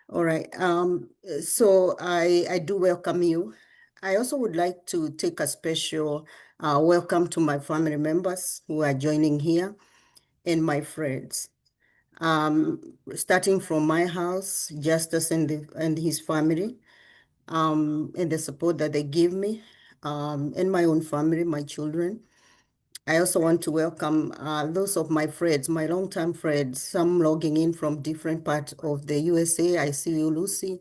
All right. So I do welcome you. I also would like to take a special welcome to my family members who are joining here and my friends. Starting from my house, Justice and his family, and the support that they give me, and my own family, my children. I also want to welcome those of my friends, my longtime friends, some logging in from different parts of the USA. I see you, Lucy.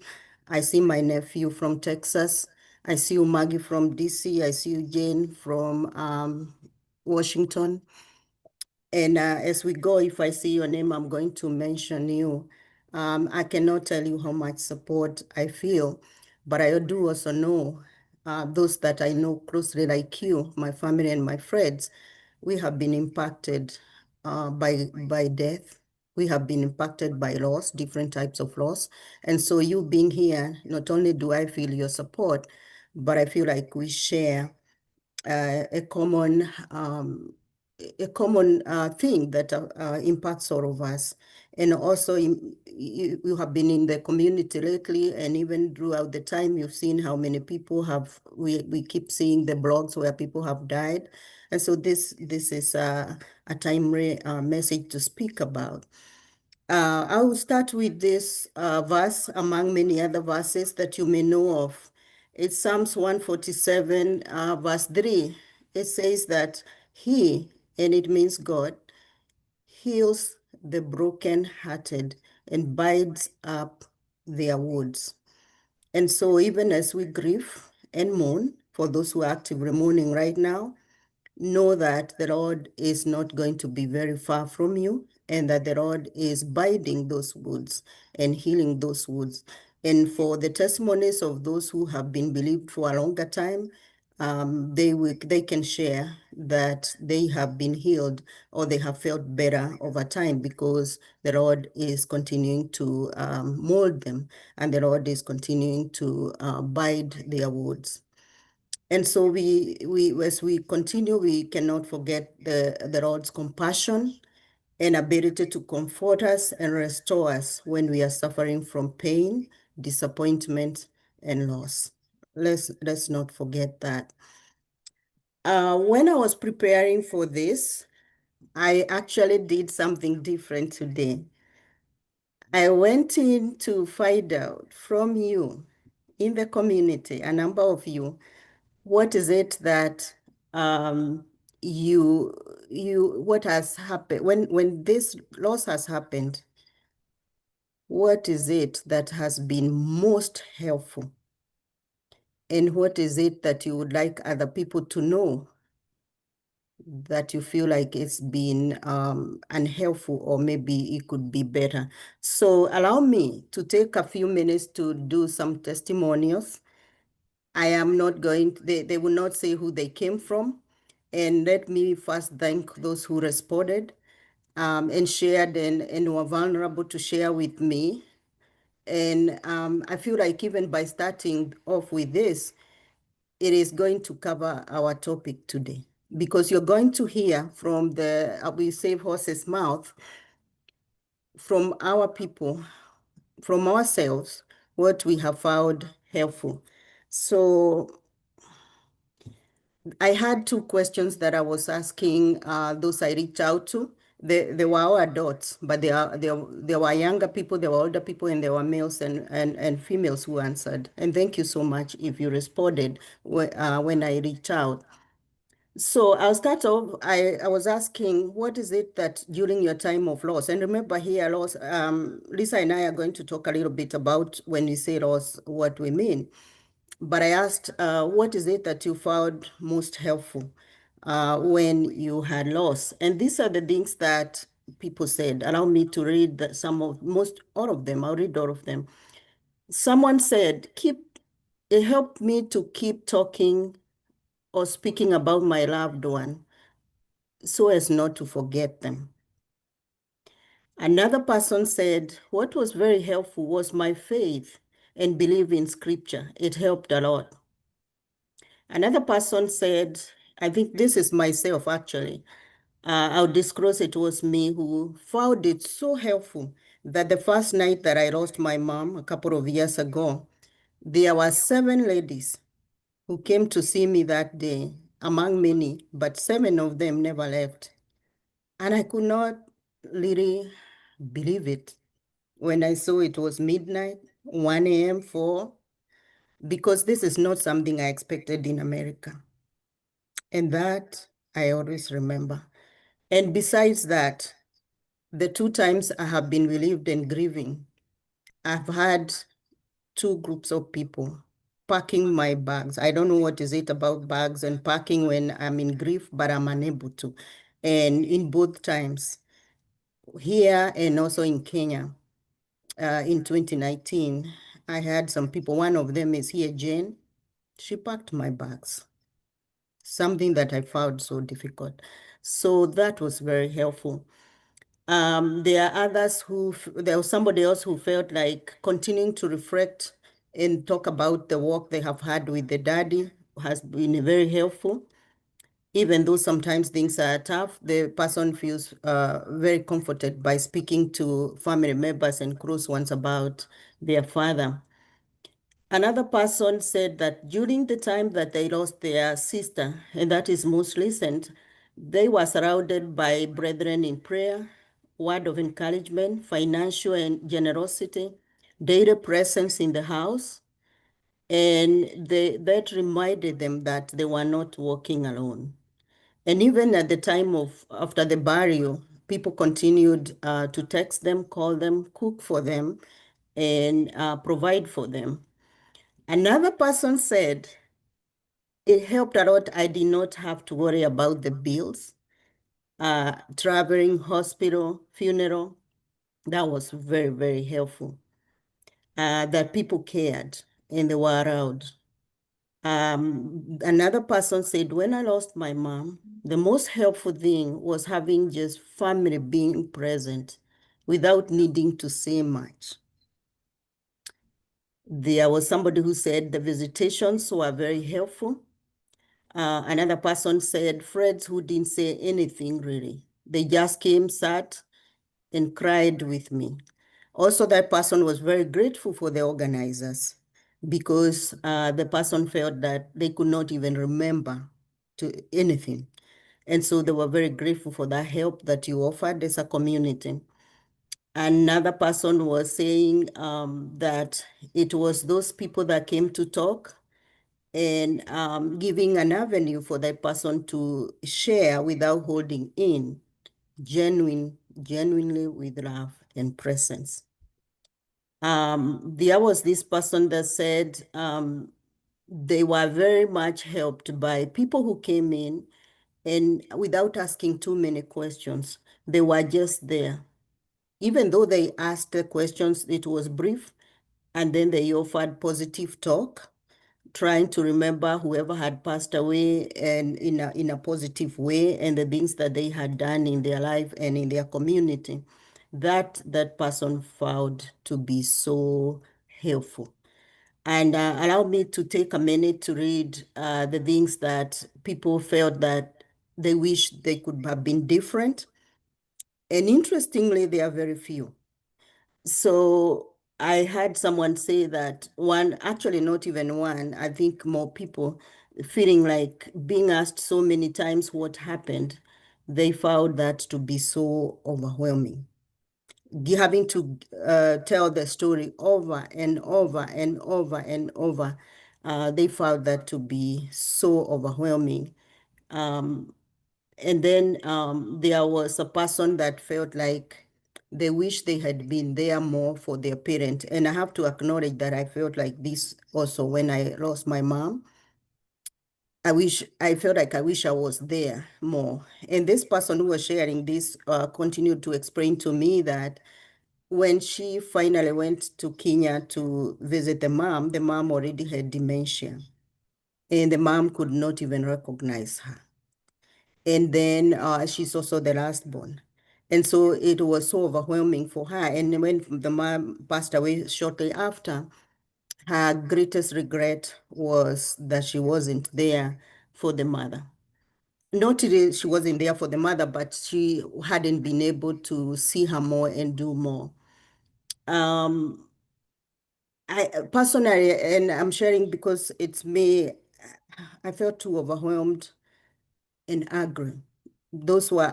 I see my nephew from Texas. I see you, Maggie from DC. I see you, Jane from Washington. And as we go, if I see your name, I'm going to mention you. I cannot tell you how much support I feel, but I do also know those that I know closely, like you, my family and my friends. We have been impacted by death. We have been impacted by loss, different types of loss. And so you being here, not only do I feel your support, but I feel like we share a common thing that impacts all of us. And also, you have been in the community lately, and even throughout the time, you've seen how many people we keep seeing the blogs where people have died. And so this is a timely message to speak about. I will start with this verse among many other verses that you may know of. It's Psalms 147, verse 3. It says that he, and it means God, heals the brokenhearted and binds up their wounds. And so even as we grieve and mourn, for those who are actively mourning right now, know that the Lord is not going to be very far from you, and that the Lord is binding those wounds and healing those wounds. And for the testimonies of those who have been believed for a longer time, they can share that they have been healed or they have felt better over time because the Lord is continuing to mold them, and the Lord is continuing to bide their wounds. And so as we continue, we cannot forget the Lord's compassion and ability to comfort us and restore us when we are suffering from pain, disappointment, and loss. Let's not forget that. When I was preparing for this, I actually did something different today. I went in to find out from you in the community, a number of you, what is it that um, what has happened when this loss has happened? What is it that has been most helpful? And what is it that you would like other people to know that you feel like it's been unhelpful, or maybe it could be better? So allow me to take a few minutes to do some testimonials. I am not going, they will not say who they came from. And let me first thank those who responded and shared and were vulnerable to share with me. And I feel like even by starting off with this, it is going to cover our topic today, because you're going to hear from we save horse's mouth, from our people, from ourselves, what we have found helpful. So I had two questions that I was asking those I reached out to. They were all adults, but there were younger people, there were older people, and there were males and females who answered. And thank you so much if you responded when I reached out. So I'll start off. I was asking, what is it that during your time of loss, and remember here, loss, Lisa and I are going to talk a little bit about when we say loss, what we mean. But I asked, what is it that you found most helpful when you had loss? And these are the things that people said. Allow me to read all of them. I'll read all of them. Someone said, it helped me to keep talking or speaking about my loved one so as not to forget them. Another person said, what was very helpful was my faith and belief in scripture. It helped a lot. Another person said, I think this is myself actually. I'll disclose it was me who found it so helpful that the first night that I lost my mom a couple of years ago, there were 7 ladies who came to see me that day, among many, but 7 of them never left. And I could not really believe it when I saw it was midnight, 1 a.m., 4, because this is not something I expected in America. And that I always remember. And besides that, the 2 times I have been relieved and grieving, I've had 2 groups of people packing my bags. I don't know what is it about bags and packing when I'm in grief, but I'm unable to. And in both times, here and also in Kenya, in 2019, I had some people. One of them is here, Jane. She packed my bags, something that I found so difficult. So that was very helpful. There are others there was somebody else who felt like continuing to reflect and talk about the work they have had with the daddy has been very helpful. Even though sometimes things are tough, the person feels very comforted by speaking to family members and close ones about their father. Another person said that during the time that they lost their sister, and that is most recent, they were surrounded by brethren in prayer, word of encouragement, financial and generosity, daily presence in the house, and that reminded them that they were not walking alone. And even at the time after the burial, people continued to text them, call them, cook for them, and provide for them. Another person said, it helped a lot. I did not have to worry about the bills, traveling, hospital, funeral. That was very, very helpful. That people cared and they were around. Another person said, when I lost my mom, the most helpful thing was having just family being present without needing to say much. There was somebody who said the visitations were very helpful. Another person said friends who didn't say anything really. They just came, sat, and cried with me. Also, that person was very grateful for the organizers because the person felt that they could not even remember to anything. And so they were very grateful for that help that you offered as a community. Another person was saying that it was those people that came to talk and giving an avenue for that person to share without holding in, genuinely with love and presence. There was this person that said they were very much helped by people who came in and without asking too many questions, they were just there. Even though they asked the questions, it was brief, and then they offered positive talk, trying to remember whoever had passed away and in a positive way and the things that they had done in their life and in their community. That person found to be so helpful. And allow me to take a minute to read the things that people felt that they wish they could have been different. And interestingly, there are very few. So I had someone say that one, actually not even one, I think more people feeling like being asked so many times what happened, they found that to be so overwhelming. Having to tell the story over and over and over and over, they found that to be so overwhelming. And then there was a person that felt like they wish they had been there more for their parent. And I have to acknowledge that I felt like this also when I lost my mom. I felt like I wish I was there more. And this person who was sharing this continued to explain to me that when she finally went to Kenya to visit the mom already had dementia. And the mom could not even recognize her. And then she's also the last born. And so it was so overwhelming for her. And when the mom passed away shortly after, her greatest regret was that she wasn't there for the mother. Not that she wasn't there for the mother, but she hadn't been able to see her more and do more. I personally, and I'm sharing because it's me, I felt too overwhelmed and angry. Those were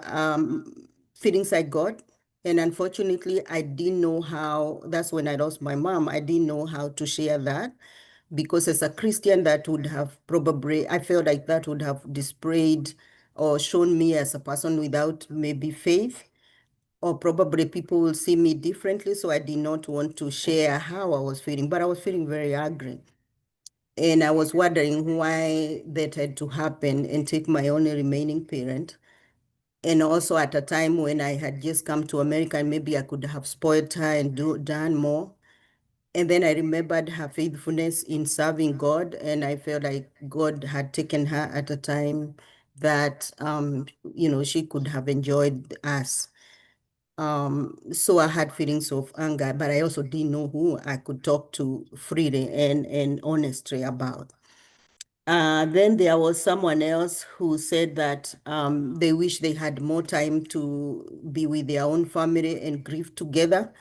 feelings I got. And unfortunately, I didn't know how, that's when I lost my mom. I didn't know how to share that because as a Christian, that would have probably, I felt like that would have displayed or shown me as a person without maybe faith, or probably people will see me differently. So I did not want to share how I was feeling, but I was feeling very angry. And I was wondering why that had to happen and take my only remaining parent. And also at a time when I had just come to America, and maybe I could have spoiled her and done more. And then I remembered her faithfulness in serving God, and I felt like God had taken her at a time that, she could have enjoyed us. So I had feelings of anger, but I also didn't know who I could talk to freely and honestly about. Then there was someone else who said that they wish they had more time to be with their own family and grieve together.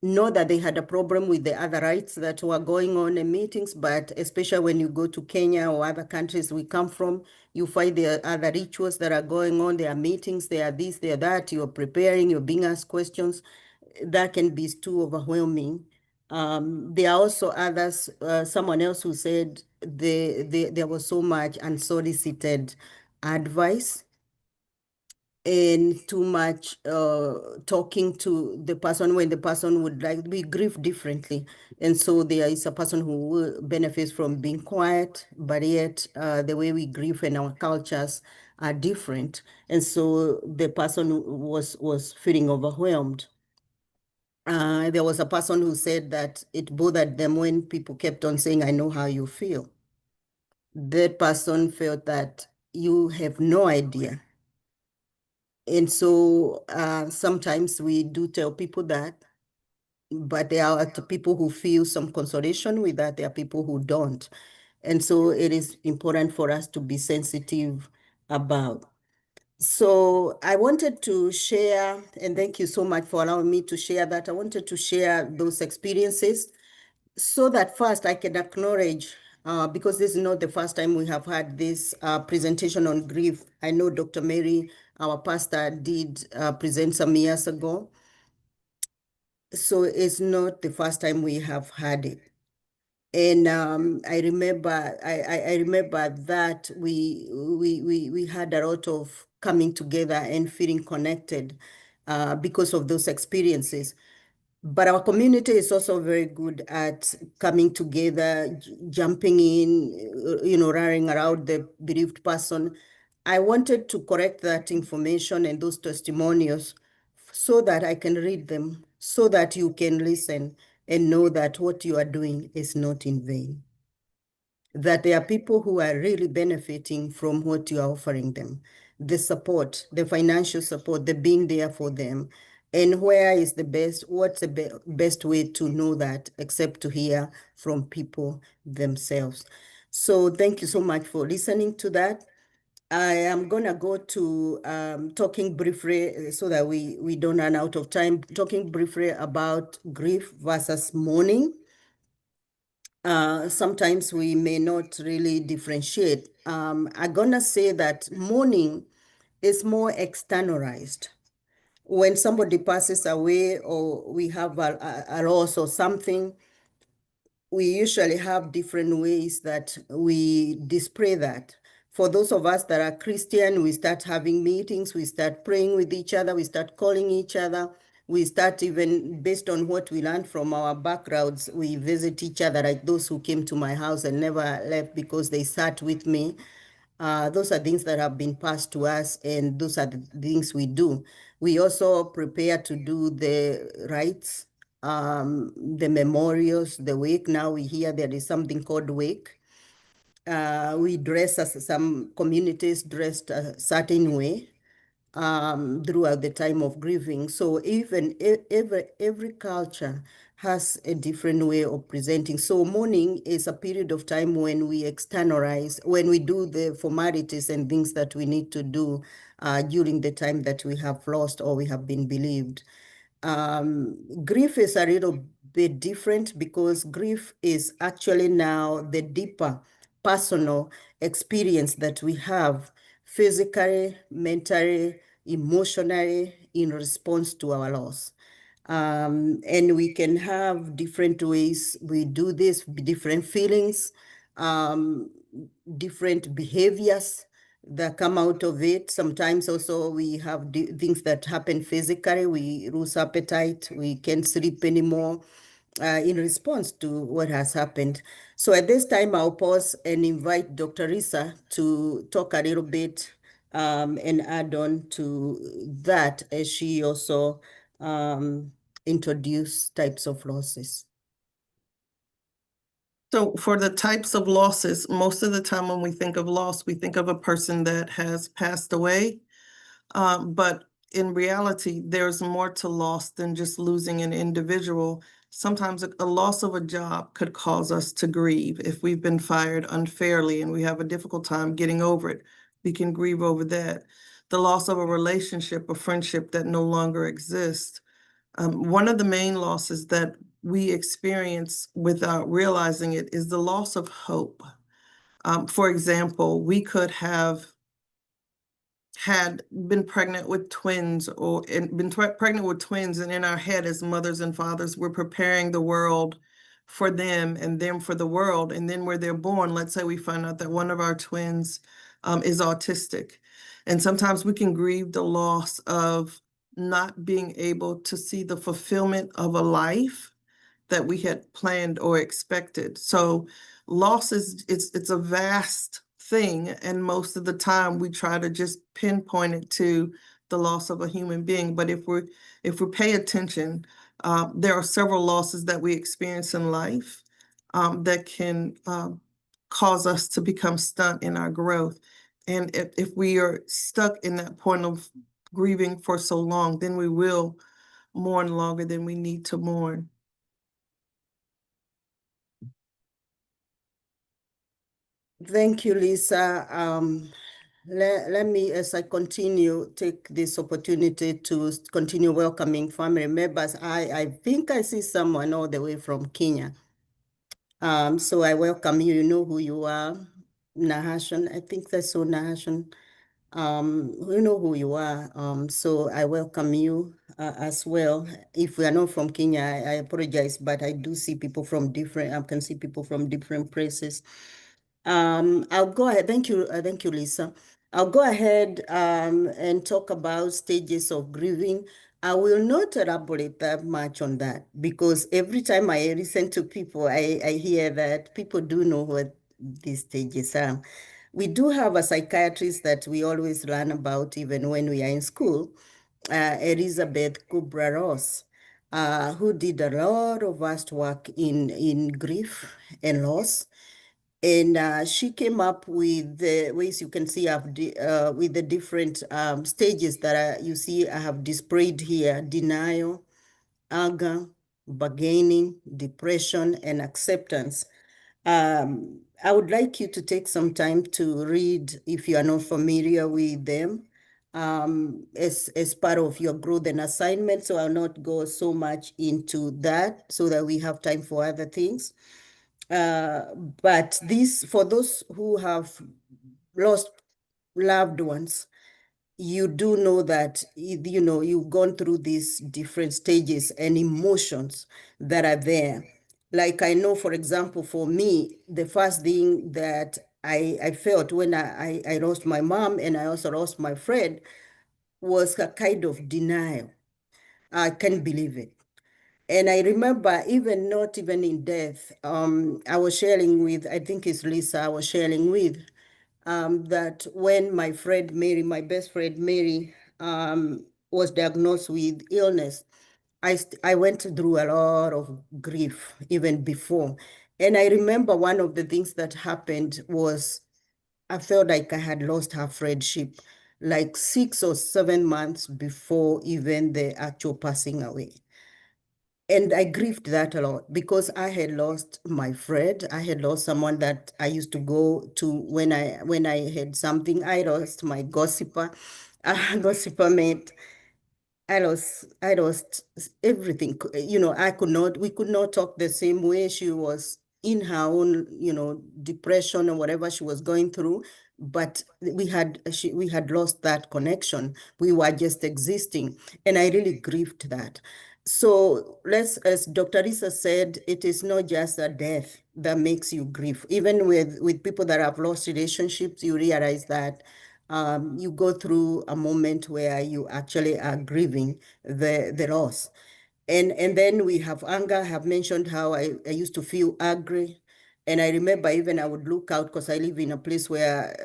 Not that they had a problem with the other rites that were going on in meetings, but especially when you go to Kenya or other countries we come from, you find there are other rituals that are going on. There are meetings, there are this, there are that. You're preparing, you're being asked questions. That can be too overwhelming. There are also others, someone else who said there was so much unsolicited advice and too much talking to the person when the person would like, we grieve differently. And so there is a person who benefits from being quiet, but yet the way we grieve in our cultures are different. And so the person was feeling overwhelmed. There was a person who said that it bothered them when people kept on saying, I know how you feel. That person felt that you have no idea. And so sometimes we do tell people that, but there are people who feel some consolation with that. There are people who don't. And so it is important for us to be sensitive about. So I wanted to share, and thank you so much for allowing me to share that. I wanted to share those experiences so that first I can acknowledge, because this is not the first time we have had this presentation on grief. I know Dr. Mary, our pastor, did present some years ago. So it's not the first time we have had it. And I remember that we had a lot of coming together and feeling connected because of those experiences. But our community is also very good at coming together, jumping in, running around the bereaved person. I wanted to correct that information and those testimonials so that I can read them, so that you can listen and know that what you are doing is not in vain. That there are people who are really benefiting from what you are offering them, the support, the financial support, the being there for them. And what's the best way to know that except to hear from people themselves? So thank you so much for listening to that. I am going to go to talking briefly so that we don't run out of time, talking briefly about grief versus mourning. Sometimes we may not really differentiate. I'm gonna say that mourning is more externalized. When somebody passes away or we have a loss or something, we usually have different ways that we display that. For those of us that are Christian, we start having meetings, we start praying with each other, we start calling each other, we start even based on what we learned from our backgrounds, we visit each other, like those who came to my house and never left because they sat with me. Those are things that have been passed to us, and those are the things we do. We also prepare to do the rites, the memorials, the wake. Now we hear there is something called wake. We dress as some communities dressed a certain way throughout the time of grieving. So even every culture has a different way of presenting. So mourning is a period of time when we externalize, when we do the formalities and things that we need to do during the time that we have lost or we have been bereaved. Grief is a little bit different because grief is actually now the deeper personal experience that we have physically, mentally, emotionally in response to our loss. And we can have different ways we do this, different feelings, um, different behaviors that come out of it. Sometimes also we have things that happen physically. We lose appetite, we can't sleep anymore in response to what has happened. So at this time, I'll pause and invite Dr. Risa to talk a little bit and add on to that as she also introduce types of losses. So for the types of losses, most of the time when we think of loss, we think of a person that has passed away. But in reality, there's more to loss than just losing an individual. Sometimes a loss of a job could cause us to grieve. If we've been fired unfairly and we have a difficult time getting over it, we can grieve over that. The loss of a relationship, a friendship that no longer exists. One of the main losses that we experience without realizing it is the loss of hope. For example, we could have had been pregnant with twins pregnant with twins, and in our head as mothers and fathers, we're preparing the world for them and them for the world. And then where they're born, let's say we find out that one of our twins is autistic. And sometimes we can grieve the loss of not being able to see the fulfillment of a life that we had planned or expected. So loss it's a vast thing, and most of the time we try to just pinpoint it to the loss of a human being. But if we pay attention, there are several losses that we experience in life that can cause us to become stunt in our growth. And if we are stuck in that point of grieving for so long, then we will mourn longer than we need to mourn. Thank you, Lisa. Let me, as I continue, take this opportunity to continue welcoming family members. I think I see someone all the way from Kenya. So I welcome you. You know who you are. Nahashon, I think that's so Nahashon. You know who you are. So I welcome you as well. If we are not from Kenya, I apologize, but I do see people from different, I can see people from different places. I'll go ahead. Thank you, Lisa. I'll go ahead and talk about stages of grieving. I will not elaborate that much on that because every time I listen to people, I hear that people do know what these stages are. We do have a psychiatrist that we always learn about even when we are in school, Elizabeth Kubler-Ross, who did a lot of vast work in grief and loss. And she came up with the ways you can see with the different stages that you see I have displayed here: denial, anger, bargaining, depression, and acceptance. I would like you to take some time to read if you are not familiar with them as part of your growth and assignment. So I'll not go so much into that so that we have time for other things. But this, for those who have lost loved ones, you do know that, you know, you've gone through these different stages and emotions that are there. Like I know, for example, for me, the first thing that I felt when I lost my mom and I also lost my friend was a kind of denial. I can't believe it. And I remember even not even in death, I was sharing with, I think it's Lisa, I was sharing with, that when my friend Mary, my best friend Mary, was diagnosed with illness, I went through a lot of grief even before. And I remember one of the things that happened was I felt like I had lost her friendship like 6 or 7 months before even the actual passing away. And I grieved that a lot because I had lost my friend. I had lost someone that I used to go to when I had something. I lost my gossiper, gossiper mate. I lost everything. We could not talk the same way. She was in her own, depression or whatever she was going through, but we had lost that connection. We were just existing, and I really grieved that. So as Dr. Risa said, it is not just a death that makes you grieve. Even with people that have lost relationships, you realize that you go through a moment where you actually are grieving the loss. And then we have anger. I have mentioned how I used to feel angry. And I remember even I would look out because I live in a place where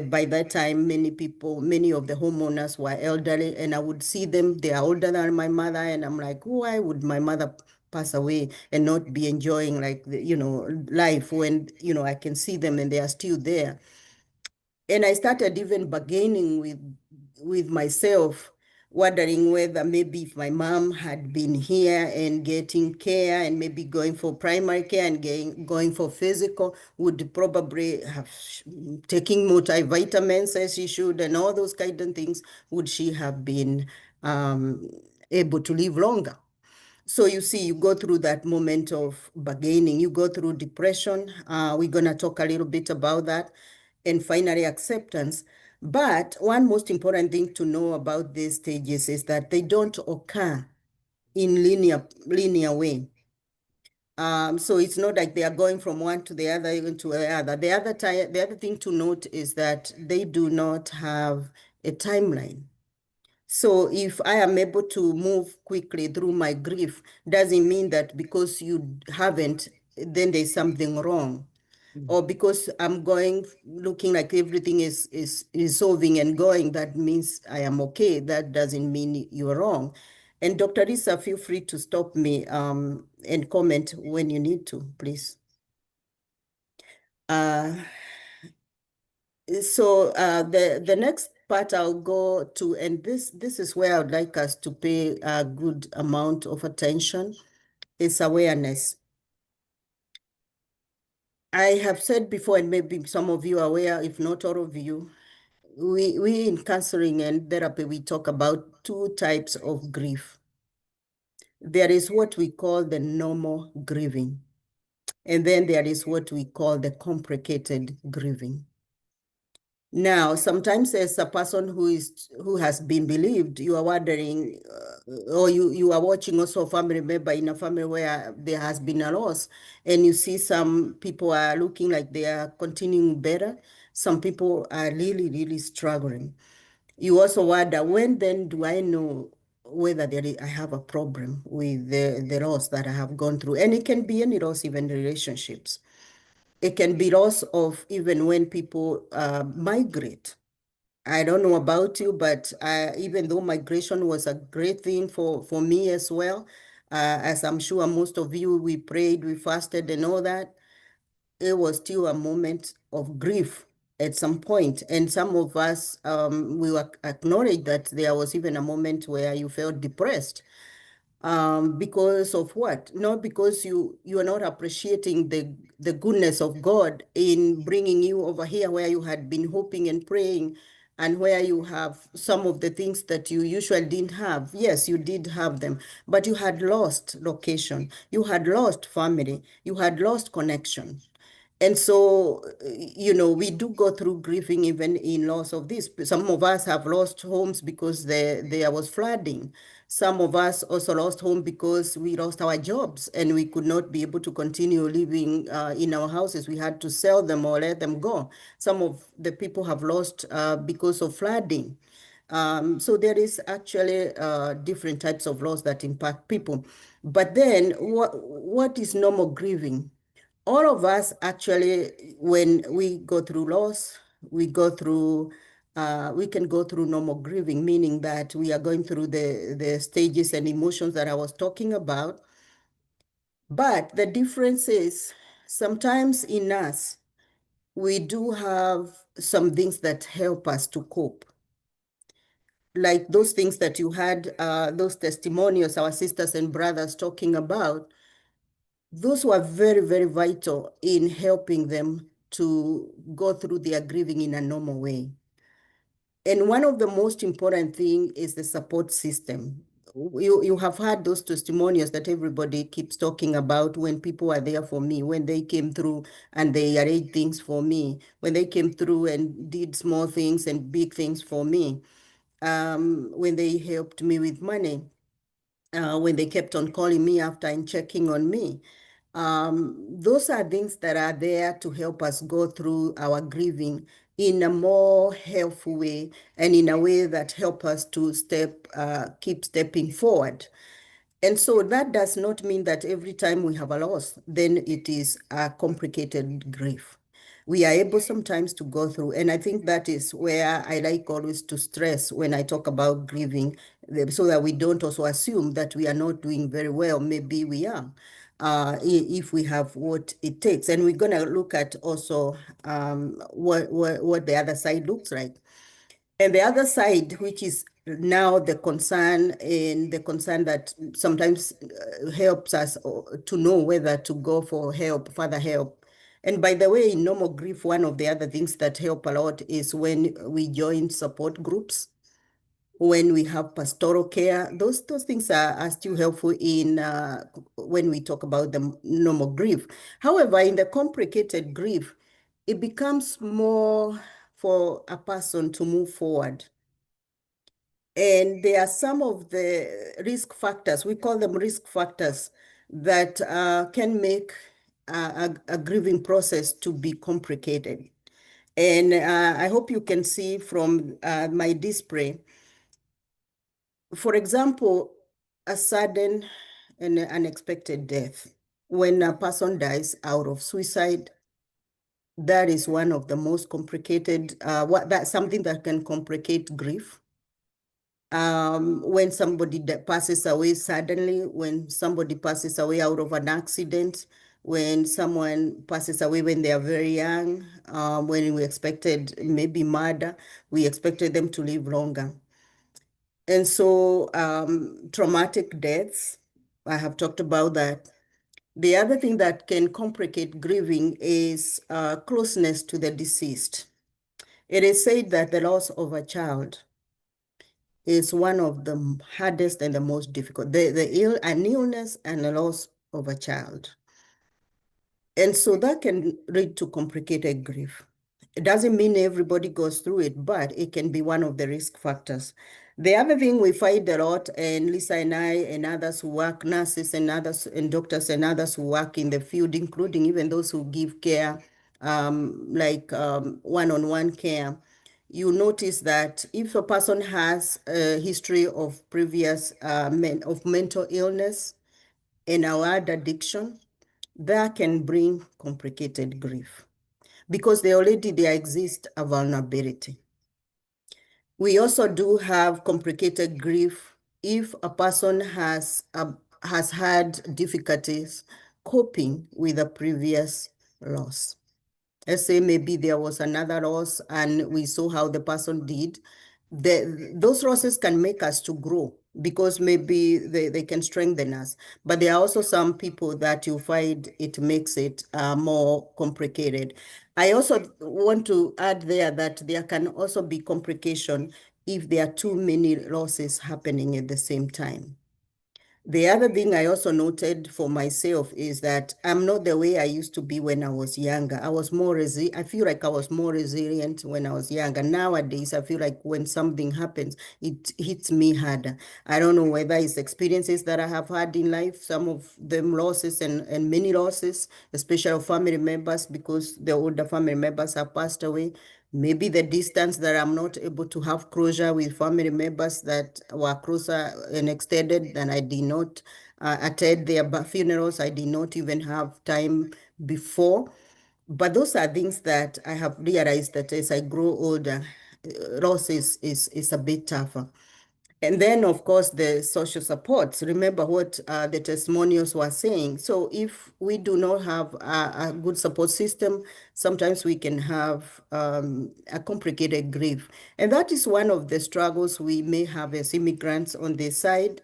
by that time, many of the homeowners were elderly, and I would see them, they are older than my mother. And I'm like, why would my mother pass away and not be enjoying life when, I can see them and they are still there. And I started even bargaining with myself, wondering whether maybe if my mom had been here and getting care and maybe going for primary care and going for physical, would probably have taking multivitamins as she should and all those kind of things, would she have been able to live longer? So you see, you go through that moment of bargaining, you go through depression. We're going to talk a little bit about that, and finally acceptance. But one most important thing to know about these stages is that they don't occur in linear way. So it's not like they are going from one to the other, even to the other. The other thing to note is that they do not have a timeline. So if I am able to move quickly through my grief, doesn't mean that because you haven't, then there's something wrong. Or because I'm going looking like everything is resolving and going, that means I am okay. That doesn't mean you're wrong. And Dr. Risa, feel free to stop me and comment when you need to, please. So the next part I'll go to, and this is where I'd like us to pay a good amount of attention, is awareness. I have said before, and maybe some of you are aware, if not all of you, we in counseling and therapy, we talk about two types of grief. There is what we call the normal grieving, and then there is what we call the complicated grieving. Now, sometimes as a person who has been believed, you are wondering, or you are watching also a family member in a family where there has been a loss, and you see some people are looking like they are continuing better. Some people are really, really struggling. You also wonder, when then do I know whether I have a problem with the loss that I have gone through? And it can be any loss, even relationships. It can be loss of even when people migrate. I don't know about you, but even though migration was a great thing for me as well, as I'm sure most of you, we prayed, we fasted and all that, it was still a moment of grief at some point. And some of us, we will acknowledge that there was even a moment where you felt depressed. Because of what? Not because you are not appreciating the goodness of God in bringing you over here where you had been hoping and praying, and where you have some of the things that you usually didn't have. Yes, you did have them, but you had lost location, you had lost family, you had lost connection. And so, we do go through grieving even in loss of this. Some of us have lost homes because there was flooding. Some of us also lost home because we lost our jobs and we could not be able to continue living in our houses. We had to sell them or let them go. Some of the people have lost because of flooding. So there is actually different types of loss that impact people. But then what is normal grieving? All of us actually, when we go through loss, we can go through normal grieving, meaning that we are going through the stages and emotions that I was talking about. But the difference is sometimes in us, we do have some things that help us to cope. Like those things that you had, those testimonials, our sisters and brothers talking about, those were very, very vital in helping them to go through their grieving in a normal way. And one of the most important thing is the support system. you have heard those testimonials that everybody keeps talking about when people are there for me, when they came through and they arranged things for me, when they came through and did small things and big things for me, when they helped me with money, when they kept on calling me after and checking on me. Those are things that are there to help us go through our grieving in a more helpful way and in a way that help us to keep stepping forward. And so that does not mean that every time we have a loss, then it is a complicated grief. We are able sometimes to go through, and I think that is where I like always to stress when I talk about grieving, so that we don't also assume that we are not doing very well. Maybe we are, if we have what it takes. And we're going to look at also what the other side looks like. And the other side, which is now the concern, and the concern that sometimes helps us to know whether to go for help, further help. And by the way, in normal grief, one of the other things that help a lot is when we join support groups, when we have pastoral care. Those things are still helpful in when we talk about the normal grief. However, in the complicated grief, it becomes more for a person to move forward. And there are some of the risk factors, we call them risk factors, that can make a grieving process to be complicated. And I hope you can see from my display, for example, a sudden and unexpected death. When a person dies out of suicide, that is one of the most complicated, that's something that can complicate grief. When somebody passes away suddenly, when somebody passes away out of an accident, when someone passes away when they are very young, when we expected maybe murder, we expected them to live longer. And so traumatic deaths, I have talked about that. The other thing that can complicate grieving is closeness to the deceased. It is said that the loss of a child is one of the hardest and the most difficult. An illness and a loss of a child. And so that can lead to complicated grief. It doesn't mean everybody goes through it, but it can be one of the risk factors. The other thing we find a lot, and Lisa and I and others who work, nurses and others and doctors and others who work in the field, including even those who give care, like one-on-one care, you notice that if a person has a history of previous mental illness and or addiction, that can bring complicated grief because there exists a vulnerability. We also do have complicated grief if a person has had difficulties coping with a previous loss. Let's say maybe there was another loss and we saw how the person did. Those losses can make us to grow because maybe they can strengthen us. But there are also some people that you find it makes it more complicated. I also want to add there that there can also be complication if there are too many losses happening at the same time. The other thing I also noted for myself is that I'm not the way I used to be when I was younger. I feel like I was more resilient when I was younger. Nowadays, I feel like when something happens, it hits me harder. I don't know whether it's experiences that I have had in life, some of them losses and many losses, especially of family members, because the older family members have passed away. Maybe the distance that I'm not able to have closure with family members that were closer and extended than I did not attend their funerals. I did not even have time before. But those are things that I have realized that as I grow older, loss is a bit tougher. And then, of course, the social supports. Remember what the testimonials were saying. So if we do not have a good support system, sometimes we can have a complicated grief. And that is one of the struggles we may have as immigrants on this side,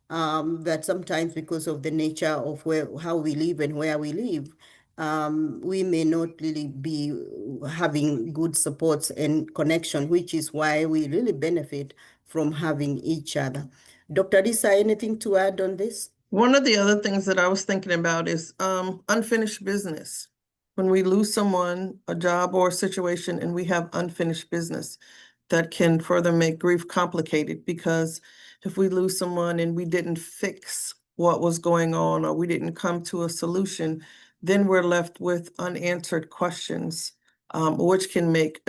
that sometimes because of the nature of how we live and where we live, we may not really be having good supports and connection, which is why we really benefit from having each other. Dr. Lisa, anything to add on this? One of the other things that I was thinking about is unfinished business. When we lose someone, a job or a situation, and we have unfinished business, that can further make grief complicated, because if we lose someone and we didn't fix what was going on, or we didn't come to a solution, then we're left with unanswered questions, which can make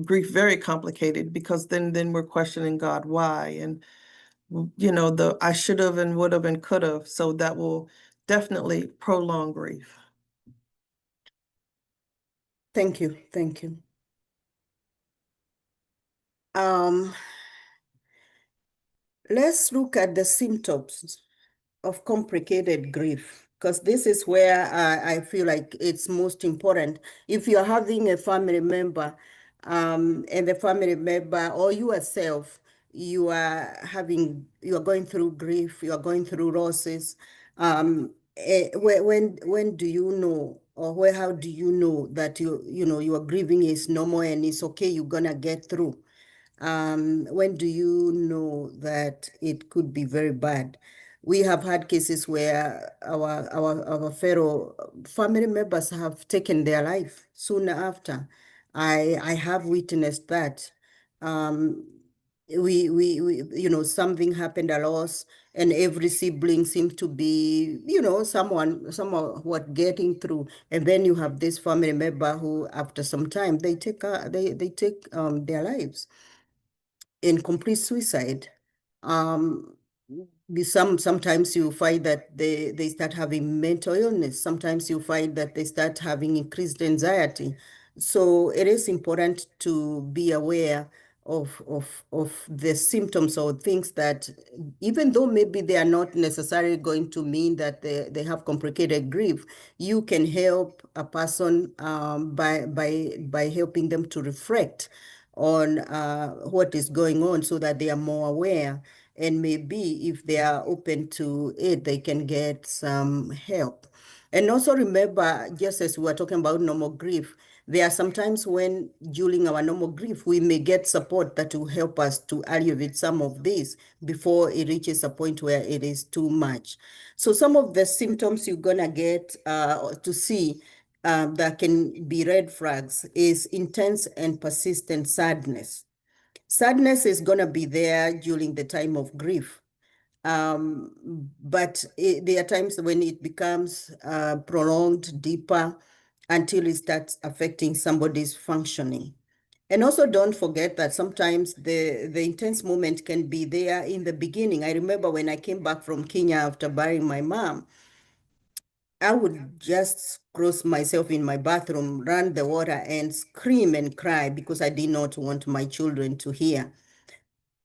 grief very complicated, because then we're questioning God, why? And the I should have and would have and could have. So that will definitely prolong grief. Thank you. Thank you. Let's look at the symptoms of complicated grief, because this is where I feel like it's most important. If you're having a family member, and the family member or yourself, you are going through grief, you are going through losses. When do you know, or how do you know that your grieving is normal and it's okay, you're gonna get through? When do you know that it could be very bad? We have had cases where our fellow family members have taken their life soon after. I have witnessed that. Something happened, a loss, and every sibling seemed to be, somewhat getting through. And then you have this family member who, after some time, they take their lives in complete suicide. Sometimes you find that they start having mental illness. Sometimes you find that they start having increased anxiety. So it is important to be aware of the symptoms or things that, even though maybe they are not necessarily going to mean that they have complicated grief, you can help a person by helping them to reflect on what is going on, so that they are more aware, and maybe if they are open to it, they can get some help. And also remember, just as we were talking about normal grief, there are sometimes when during our normal grief, we may get support that will help us to alleviate some of this before it reaches a point where it is too much. So some of the symptoms you're gonna get to see that can be red flags is intense and persistent sadness. Sadness is going to be there during the time of grief. But there are times when it becomes prolonged, deeper, until it starts affecting somebody's functioning. And also don't forget that sometimes the intense moment can be there in the beginning. I remember when I came back from Kenya after burying my mom, I would just cross myself in my bathroom, run the water, and scream and cry because I did not want my children to hear.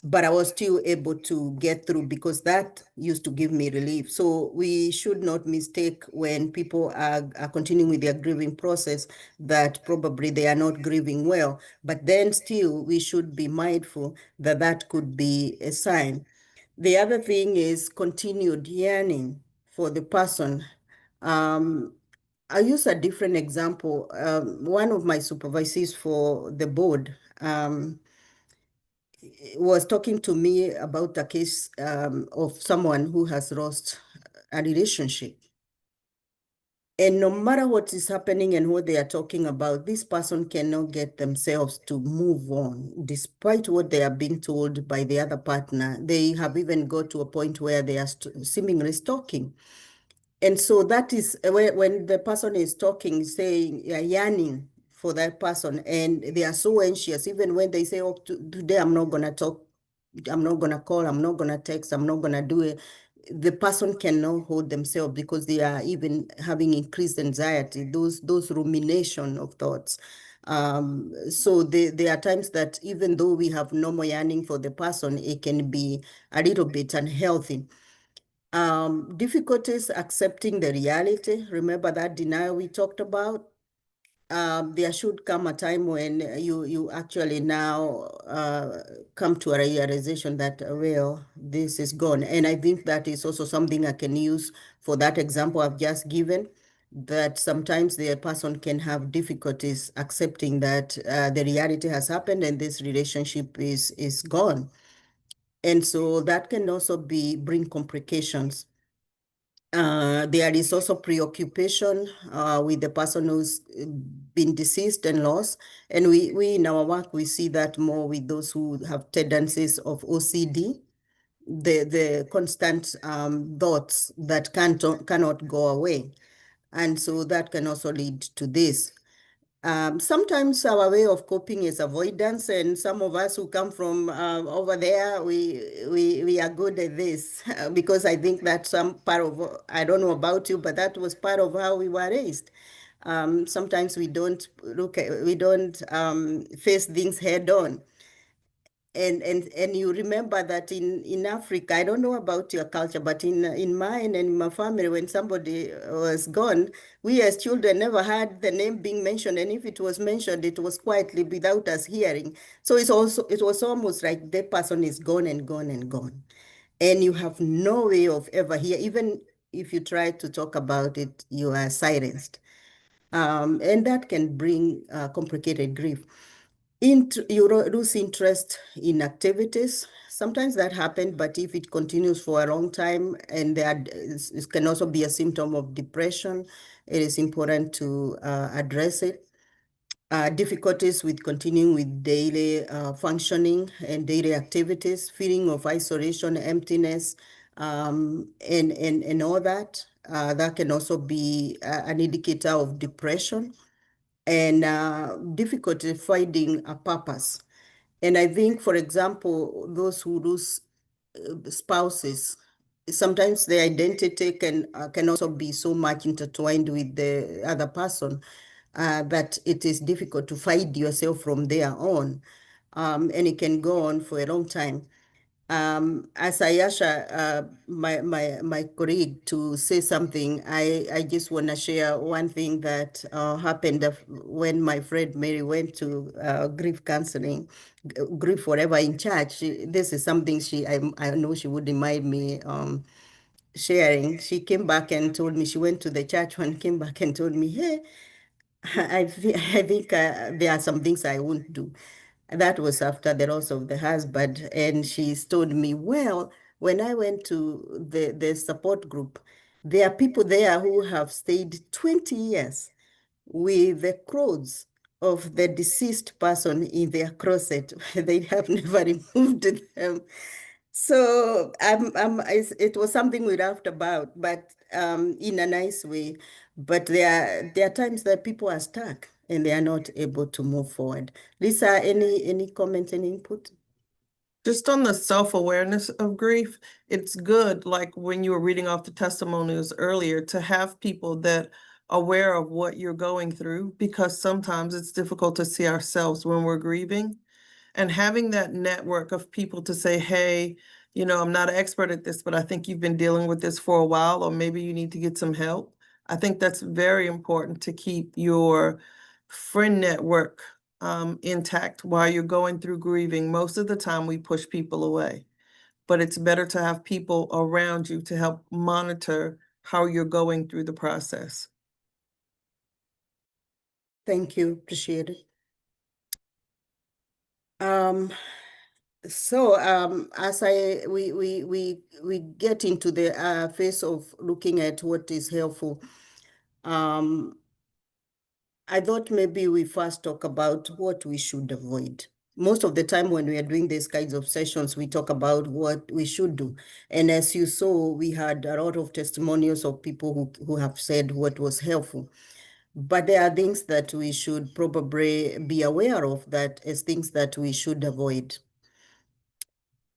But I was still able to get through, because that used to give me relief. So we should not mistake, when people are continuing with their grieving process, that probably they are not grieving well. But then still, we should be mindful that that could be a sign. The other thing is continued yearning for the person. I use a different example. One of my supervisors for the board was talking to me about a case of someone who has lost a relationship. And no matter what is happening and what they are talking about, this person cannot get themselves to move on, despite what they are being told by the other partner. They have even got to a point where they are seemingly stalking. And so that is when the person is talking, saying, yearning for that person, and they are so anxious, even when they say, oh, today I'm not going to talk, I'm not going to call, I'm not going to text, I'm not going to do it. The person cannot hold themselves, because they are even having increased anxiety, those rumination of thoughts. So there are times that even though we have normal yearning for the person, it can be a little bit unhealthy. Difficulties accepting the reality. Remember that denial we talked about? There should come a time when you actually now come to a realization that, well, this is gone. And I think that is also something I can use for that example I've just given, that sometimes the person can have difficulties accepting that the reality has happened and this relationship is gone. And so that can also bring complications. There is also preoccupation with the person who's been deceased and lost. And we in our work, we see that more with those who have tendencies of OCD, the constant thoughts that cannot go away. And so that can also lead to this. Sometimes our way of coping is avoidance, and some of us who come from over there, we are good at this because I think that's some part of, I don't know about you, but that was part of how we were raised. Sometimes we don't face things head on. And you remember that in Africa, I don't know about your culture, but in mine and in my family, when somebody was gone, we as children never had the name being mentioned, and if it was mentioned, it was quietly without us hearing. So it was almost like the person is gone and gone and gone, and you have no way of ever hear. Even if you try to talk about it, you are silenced, and that can bring complicated grief. You lose interest in activities. Sometimes that happens, but if it continues for a long time, and it can also be a symptom of depression, it is important to address it. Difficulties with continuing with daily functioning and daily activities, feeling of isolation, emptiness, and all that. That can also be an indicator of depression, and difficulty finding a purpose. And I think, for example, those who lose spouses, sometimes their identity can also be so much intertwined with the other person that it is difficult to find yourself from there on. And it can go on for a long time. As I usher my colleague to say something, I just want to share one thing that happened when my friend Mary went to grief counseling, Grief Forever in church. This is something I know she wouldn't mind me sharing. She came back and told me, she went to the church and came back and told me, hey, I think there are some things I won't do. That was after the loss of the husband. And she's told me, well, when I went to the support group, there are people there who have stayed 20 years with the clothes of the deceased person in their closet. They have never removed them. So it was something we laughed about, but in a nice way. But there are times that people are stuck and they are not able to move forward. Lisa, any comment, any input? Just on the self-awareness of grief, it's good, like when you were reading off the testimonials earlier, to have people that are aware of what you're going through, because sometimes it's difficult to see ourselves when we're grieving. And having that network of people to say, hey, I'm not an expert at this, but I think you've been dealing with this for a while, or maybe you need to get some help. I think that's very important to keep your friend network intact while you're going through grieving. Most of the time we push people away, but it's better to have people around you to help monitor how you're going through the process. Thank you, appreciate it. As we get into the phase of looking at what is helpful, I thought maybe we first talk about what we should avoid. Most of the time when we are doing these kinds of sessions, we talk about what we should do. And as you saw, we had a lot of testimonials of people who have said what was helpful. But there are things that we should probably be aware of, that as things that we should avoid.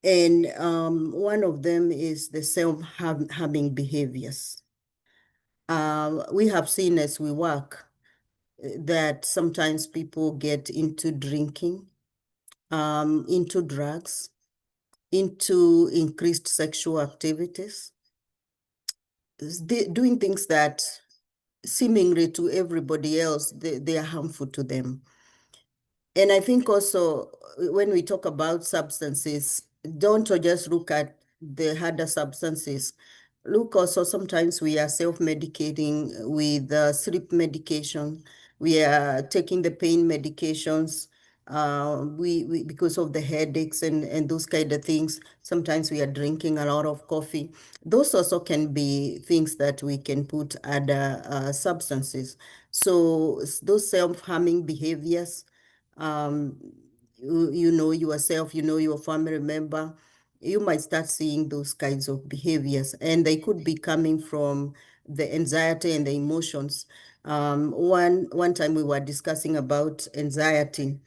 And one of them is the self-harming behaviors. We have seen as we work that sometimes people get into drinking, into drugs, into increased sexual activities, doing things that seemingly to everybody else, they are harmful to them. And I think also when we talk about substances, don't just look at the harder substances. Look also, sometimes we are self-medicating with sleep medication. We are taking the pain medications. We because of the headaches and those kind of things, sometimes we are drinking a lot of coffee. Those also can be things that we can put other substances. So those self-harming behaviors, um, you know yourself, you know your family member, you might start seeing those kinds of behaviors, and they could be coming from the anxiety and the emotions. One time we were discussing about anxiety,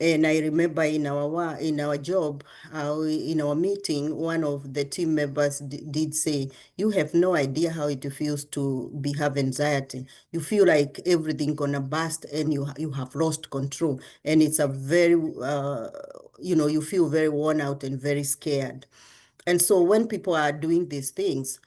and I remember in our job, in our meeting, one of the team members did say, "You have no idea how it feels to have anxiety. You feel like everything gonna burst, and you have lost control, and it's a very you feel very worn out and very scared." And so when people are doing these things,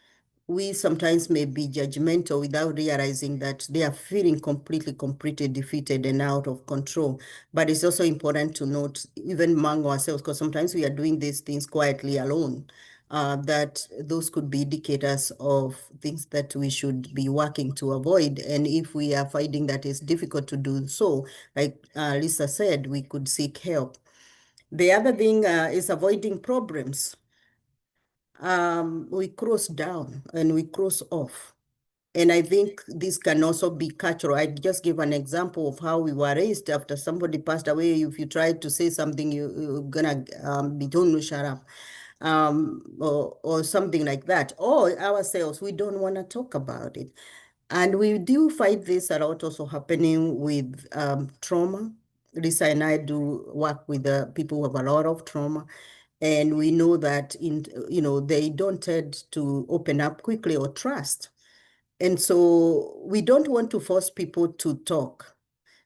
we sometimes may be judgmental without realizing that they are feeling completely defeated and out of control. But it's also important to note, even among ourselves, because sometimes we are doing these things quietly alone, that those could be indicators of things that we should be working to avoid. And if we are finding that it's difficult to do so, like Lisa said, we could seek help. The other thing is avoiding problems. We cross down and we cross off. And I think this can also be cultural. I just give an example of how we were raised. After somebody passed away, if you try to say something, you're gonna be told to shut up, or something like that. Or ourselves, we don't want to talk about it. And we do find this a lot also happening with trauma. Lisa and I do work with people who have a lot of trauma. And we know that they don't tend to open up quickly or trust. And so we don't want to force people to talk.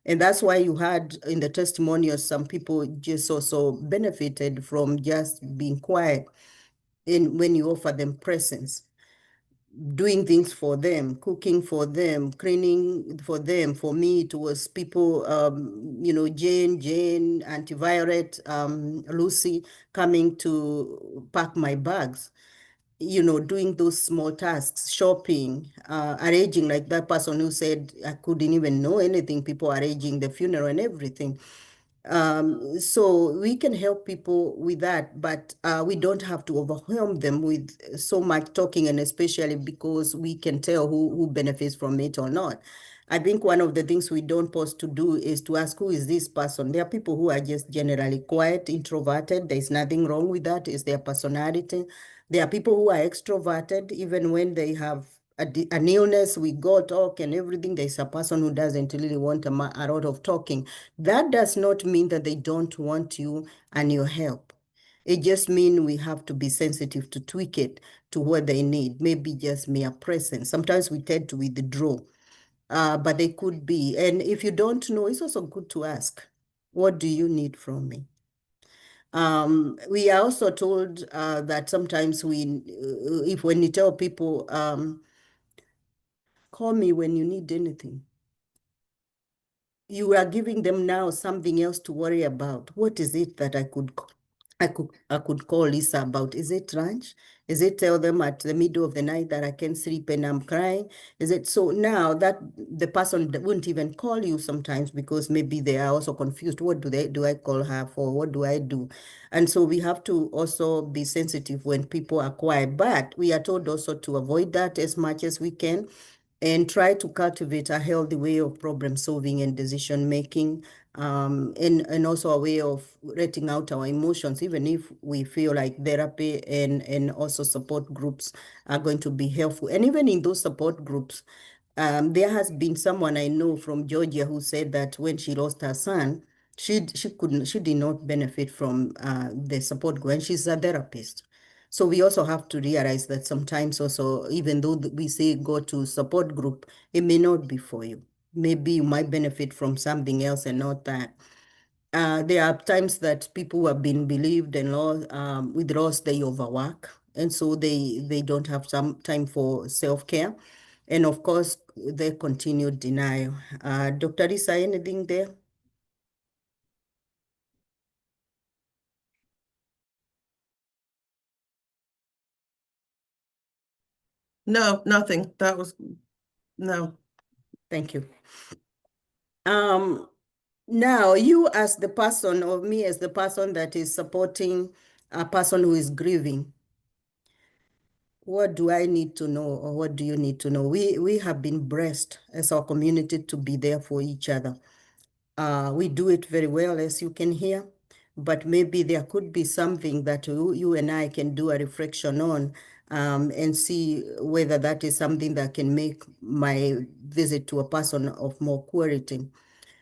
And that's why you had in the testimonials, some people just also benefited from just being quiet when you offer them presence, doing things for them, cooking for them, cleaning for them. For me, it was people, Jane, Auntie Violet, Lucy coming to pack my bags, doing those small tasks, shopping, arranging, like that person who said, I couldn't even know anything, people arranging the funeral and everything. So we can help people with that, but we don't have to overwhelm them with so much talking, and especially because we can tell who benefits from it or not. I think one of the things we don't pause to do is to ask, who is this person? There are people who are just generally quiet, introverted. There's nothing wrong with that. It's their personality. There are people who are extroverted, even when they have an illness, we go talk and everything. There's a person who doesn't really want a lot of talking. That does not mean that they don't want you and your help. It just means we have to be sensitive to tweak it to what they need, maybe just mere presence. Sometimes we tend to withdraw, but they could be. And if you don't know, it's also good to ask, what do you need from me? We are also told that sometimes when you tell people, call me when you need anything, you are giving them now something else to worry about. What is it that I could call Lisa about? Is it lunch? Is it tell them at the middle of the night that I can't sleep and I'm crying? Is it so now that the person wouldn't even call you sometimes because maybe they are also confused. What do I call her for? What do I do? And so we have to also be sensitive when people are quiet, but we are told also to avoid that as much as we can and try to cultivate a healthy way of problem solving and decision making, and also a way of letting out our emotions, even if we feel like therapy and also support groups are going to be helpful. And even in those support groups, there has been someone I know from Georgia who said that when she lost her son, she did not benefit from the support group, and she's a therapist. So we also have to realize that sometimes also, even though we say go to support group, it may not be for you. Maybe you might benefit from something else and not that. There are times that people who have been believed and with loss, they overwork. And so they don't have some time for self-care. And of course, the continued denial. Dr. Lisa, anything there? No, nothing. No. Thank you. Um, Now, you as the person, or me as the person that is supporting a person who is grieving, what do I need to know, or what do you need to know? We have been blessed as our community to be there for each other. We do it very well, as you can hear, but maybe there could be something that you and I can do a reflection on, and see whether that is something that can make my visit to a person of more quality.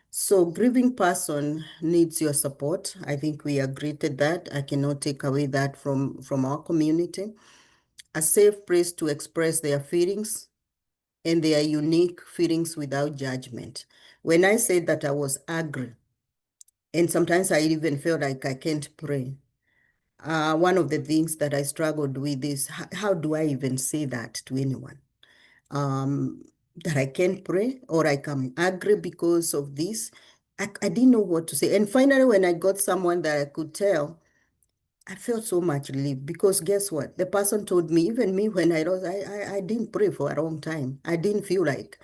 So grieving person needs your support. I think we agreed to that. I cannot take away that from our community. A safe place to express their feelings and their unique feelings without judgment. When I said that I was angry, and sometimes I even feel like I can't pray, one of the things that I struggled with is how do I even say that to anyone? That I can't pray, or I come angry because of this. I didn't know what to say. And finally, when I got someone that I could tell, I felt so much relief, because guess what? The person told me, even me, when I was, I didn't pray for a long time. I didn't feel like.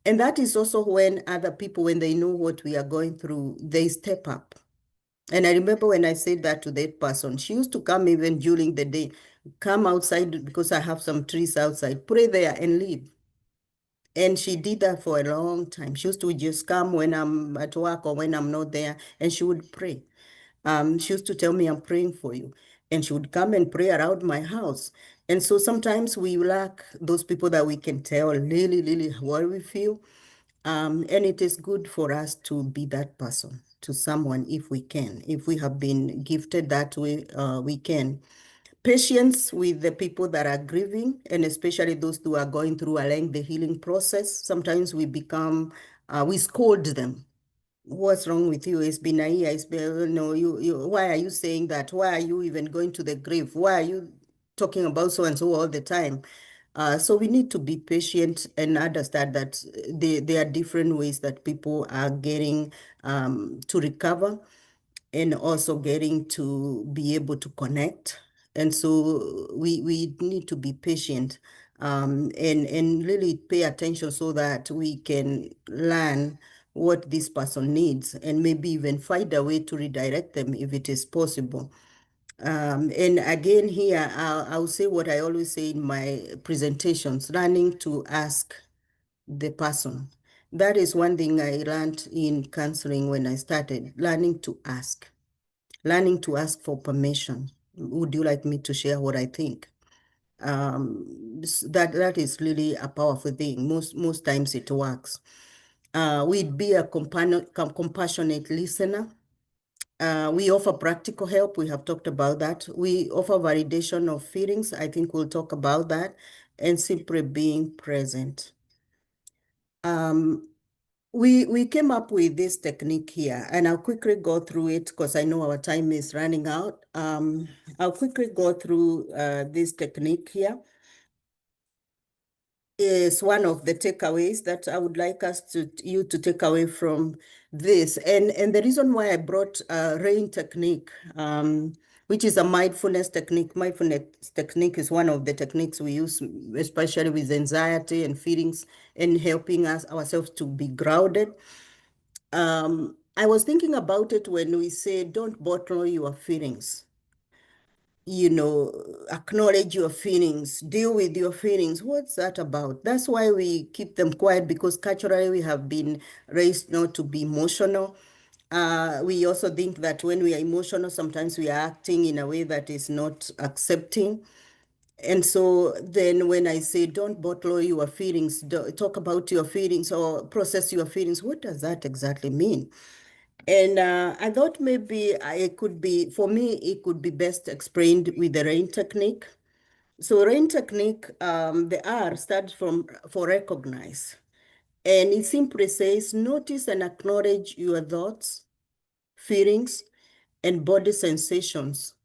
And that is also when other people, when they know what we are going through, they step up. And I remember when I said that to that person, she used to come even during the day, come outside, because I have some trees outside, pray there and leave. And she did that for a long time. She used to just come when I'm at work or when I'm not there, and she would pray. She used to tell me, I'm praying for you. And she would come and pray around my house. And so sometimes we lack those people that we can tell really, really what we feel. And it is good for us to be that person to someone if we can. If we have been gifted that way, we can. Patience with the people that are grieving, and especially those who are going through along the healing process. Sometimes we we scold them. What's wrong with you? It's been a year. It's been, no, why are you saying that? Why are you even going to the grave? Why are you talking about so and so all the time? So we need to be patient and understand that there are different ways that people are getting to recover, and also getting to be able to connect. And so we need to be patient, and really pay attention so that we can learn what this person needs, and maybe even find a way to redirect them if it is possible. And again, here, I'll say what I always say in my presentations: learning to ask the person. That is one thing I learned in counseling when I started, learning to ask for permission. Would you like me to share what I think? That is really a powerful thing. Most times it works. We'd be a compassionate listener. We offer practical help. We have talked about that. We offer validation of feelings. I think we'll talk about that. And simply being present. We came up with this technique here, and I'll quickly go through it because I know our time is running out. I'll quickly go through this technique here. Is one of the takeaways that I would like you to take away from this. And the reason why I brought RAIN technique, which is a mindfulness technique. Mindfulness technique is one of the techniques we use, especially with anxiety and feelings, and helping ourselves to be grounded. I was thinking about it when we say, don't bottle your feelings. Acknowledge your feelings, deal with your feelings. What's that about? That's why we keep them quiet, because culturally we have been raised not to be emotional. We also think that when we are emotional, sometimes we are acting in a way that is not accepting. And so then when I say, don't bottle your feelings, talk about your feelings or process your feelings, what does that exactly mean? And I thought maybe it could be, for me, it could be best explained with the RAIN technique. So RAIN technique, the R stands for recognize. And it simply says, notice and acknowledge your thoughts, feelings, and body sensations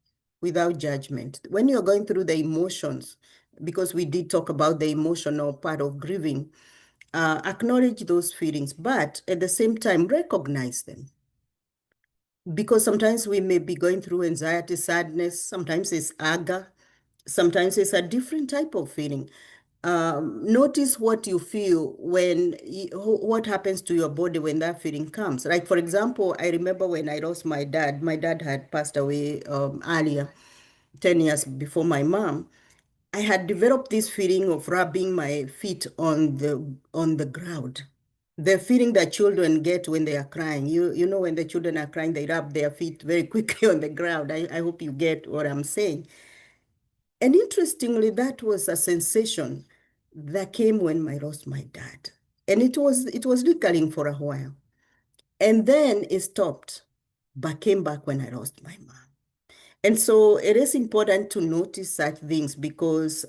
without judgment. When you're going through the emotions, because we did talk about the emotional part of grieving, acknowledge those feelings, but at the same time, recognize them. Because sometimes we may be going through anxiety, sadness, sometimes it's anger, sometimes it's a different type of feeling. Notice what you feel when what happens to your body when that feeling comes. Like, for example, I remember when I lost my dad. My dad had passed away earlier, 10 years before my mom. I had developed this feeling of rubbing my feet on the ground. The feeling that children get when they are crying. You know, when the children are crying, they rub their feet very quickly on the ground. I hope you get what I'm saying. And interestingly, that was a sensation that came when I lost my dad. And it was lingering for a while. And then it stopped, but came back when I lost my mom. And so it is important to notice such things because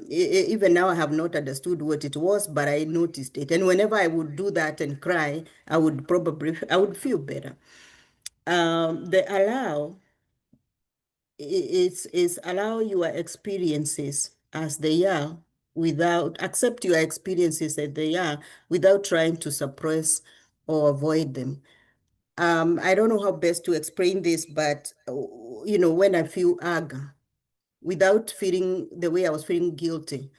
even now I have not understood what it was, but I noticed it. And whenever I would do that and cry, I would feel better. The allow is allow your experiences as they are without accept your experiences as they are without trying to suppress or avoid them. I don't know how best to explain this, but when I feel anger, without feeling the way I was feeling guilty,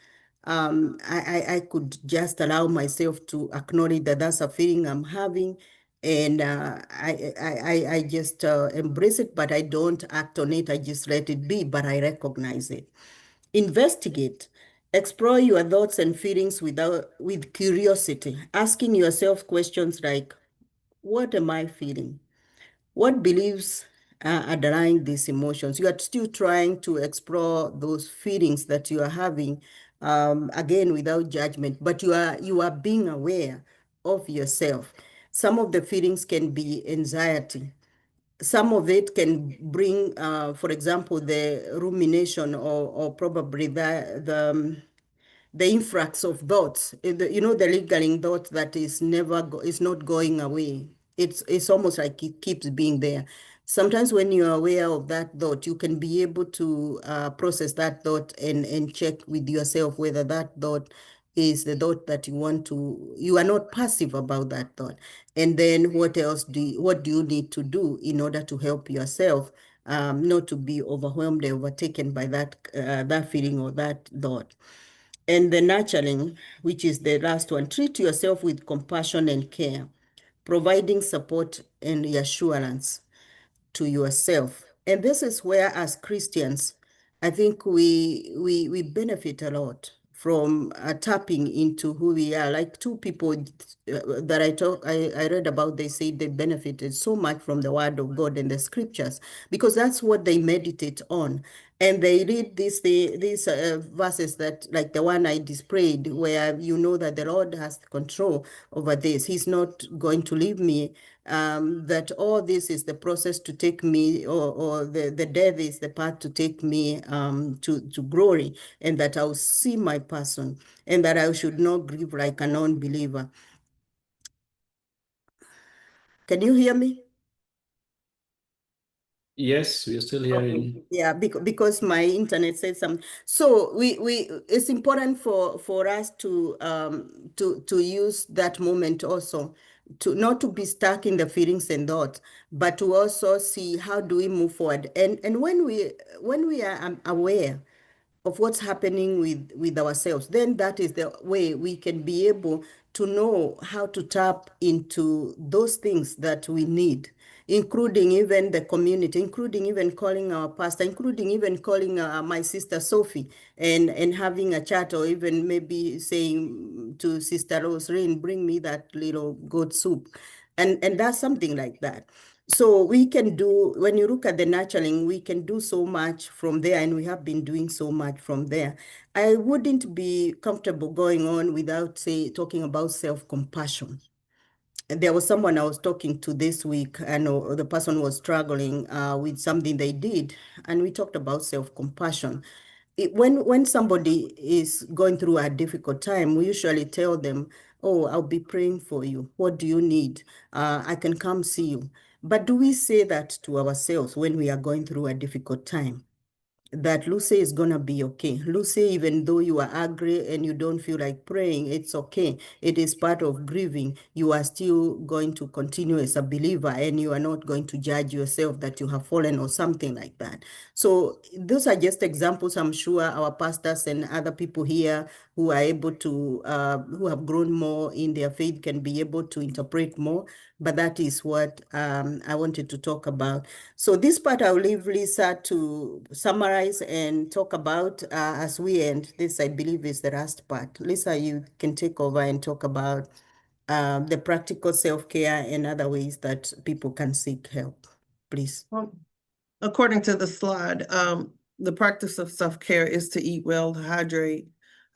I could just allow myself to acknowledge that that's a feeling I'm having, and I just embrace it, but I don't act on it. I just let it be, but I recognize it. Investigate. Explore your thoughts and feelings with curiosity, asking yourself questions like, what am I feeling? What beliefs are underlying these emotions? You are still trying to explore those feelings that you are having, again, without judgment, but you are being aware of yourself. Some of the feelings can be anxiety. Some of it can bring, for example, the rumination or probably the influx of thoughts, the lingering thought that is not going away. It's almost like it keeps being there. Sometimes when you're aware of that thought, you can be able to process that thought and check with yourself whether that thought is the thought that you are not passive about that thought. And then what do you need to do in order to help yourself not to be overwhelmed or overtaken by that feeling or that thought. And the nurturing, which is the last one, treat yourself with compassion and care, providing support and reassurance to yourself. And this is where, as Christians, I think we benefit a lot from tapping into who we are. Like two people that I read about, they say they benefited so much from the word of God and the scriptures because that's what they meditate on. And they read these verses that, like the one I displayed, where you know that the Lord has control over this. He's not going to leave me. That all this is the process to take me, or the death is the path to take me to glory, and that I'll see my person, and that I should not grieve like a non-believer. Can you hear me? Yes, we are still hearing. Yeah, because my internet said something. So it's important for us to use that moment also, to not to be stuck in the feelings and thoughts, but to also see how do we move forward. And when we are aware of what's happening with ourselves, then that is the way we can be able to know how to tap into those things that we need, including even the community, including even calling our pastor, including even calling my sister Sophie and having a chat, or even maybe saying to Sister Rosalind, bring me that little goat soup. And that's something like that. So we can do, when you look at the nurturing, we can do so much from there, and we have been doing so much from there. I wouldn't be comfortable going on without talking about self-compassion. There was someone I was talking to this week, and the person was struggling with something they did, and we talked about self-compassion. When somebody is going through a difficult time, we usually tell them, oh, I'll be praying for you. What do you need? I can come see you. But do we say that to ourselves when we are going through a difficult time? that Lucy is gonna be okay. Lucy, even though you are angry and you don't feel like praying, it's okay. It is part of grieving. You are still going to continue as a believer, and you are not going to judge yourself that you have fallen or something like that. So those are just examples. I'm sure our pastors and other people here who are able to, who have grown more in their faith can be able to interpret more. But that is what I wanted to talk about. So this part I'll leave Lisa to summarize and talk about as we end. This, I believe, is the last part. Lisa, you can take over and talk about the practical self-care and other ways that people can seek help, please. Well, according to the slide, the practice of self-care is to eat well, to hydrate,